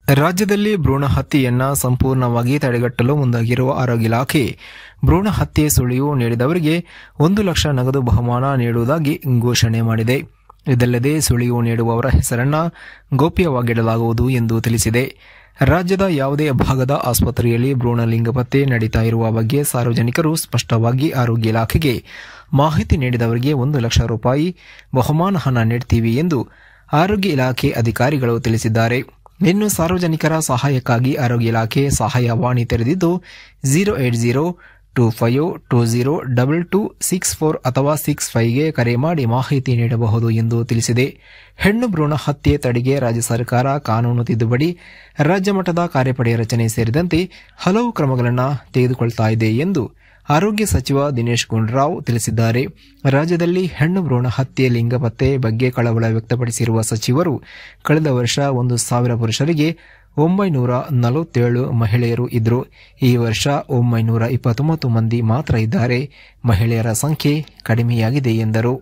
ರಾಜ್ಯದಲ್ಲಿ ಭ್ರೂಣ ಹತ್ಯೆಯನ್ನ ಸಂಪೂರ್ಣವಾಗಿ ತಡೆಗಟ್ಟಲು ಮುಂದಾಗಿರುವ ಆರೋಗ್ಯ ಇಲಾಖೆ ಭ್ರೂಣ ಹತ್ಯೆ ಸುಳಿವು ನೀಡಿದವರಿಗೆ 1 ಲಕ್ಷ ನಗದು ಬಹುಮಾನ ನೀಡುವುದಾಗಿ ಘೋಷಣೆ ಮಾಡಿದೆ. ಇದಲ್ಲದೆ ಸುಳಿವು ನೀಡುವವರ ಹೆಸರನ್ನು ಗೌಪ್ಯವಾಗಿಡಲಾಗುವುದು ಎಂದು ತಿಳಿಸಿದೆ. ರಾಜ್ಯದ ಯಾವುದೇ ಭಾಗದ ಆಸ್ಪತ್ರೆಯಲ್ಲಿ ಭ್ರೂಣ ಲಿಂಗ ಪತ್ತೆ ನಡೀತಾ ಇರುವ ಬಗ್ಗೆ ಸಾರ್ವಜನಿಕರು ಸ್ಪಷ್ಟವಾಗಿ ಆರೋಗ್ಯ ಇಲಾಖೆಗೆ ಮಾಹಿತಿ ನೀಡಿದವರಿಗೆ 1 ಲಕ್ಷ ರೂಪಾಯಿ ಬಹುಮಾನ ಹಣ ನೀಡುತ್ತೀವಿ ಎಂದು ಆರೋಗ್ಯ ಇಲಾಖೆ ಅಧಿಕಾರಿಗಳು ತಿಳಿಸಿದ್ದಾರೆ. ಇನ್ನು ಸಾರ್ವಜನಿಕರ ಸಹಾಯಕ್ಕಾಗಿ ಆರೋಗ್ಯ ಇಲಾಖೆ ಸಹಾಯವಾಣಿ ತೆರೆದಿದ್ದು 08025202264 ಅಥವಾ 65ಗೆ ಕರೆ ಮಾಡಿ ಮಾಹಿತಿ ನೀಡಬಹುದು ಎಂದು ತಿಳಿಸಿದೆ. ಹೆಣ್ಣು ಭ್ರೂಣ ಹತ್ಯೆ ತಡೆಗೆ ರಾಜ್ಯ ಸರ್ಕಾರ ಕಾನೂನು ತಿದ್ದುಪಡಿ, ರಾಜ್ಯ ಮಟ್ಟದ ಕಾರ್ಯಪಡೆ ರಚನೆ ಸೇರಿದಂತೆ ಹಲವು ಕ್ರಮಗಳನ್ನು ತೆಗೆದುಕೊಳ್ತಾ ಇದೆ ಎಂದು ಆರೋಗ್ಯ ಸಚಿವ ದಿನೇಶ್ ಗುಂಡೂರಾವ್ ತಿಳಿಸಿದ್ದಾರೆ. ರಾಜ್ಯದಲ್ಲಿ ಹೆಣ್ಣು ಭ್ರೂಣ ಹತ್ಯೆ ಲಿಂಗ ಪತ್ತೆ ಬಗ್ಗೆ ಕಳವಳ ವ್ಯಕ್ತಪಡಿಸಿರುವ ಸಚಿವರು ಕಳೆದ ವರ್ಷ 1,000 ಪುರುಷರಿಗೆ 947 ಮಹಿಳೆಯರು ಇದ್ದರು. ಈ ವರ್ಷ 929 ಮಂದಿ ಮಾತ್ರ ಇದ್ದಾರೆ. ಮಹಿಳೆಯರ ಸಂಖ್ಯೆ ಕಡಿಮೆಯಾಗಿದೆ ಎಂದರು.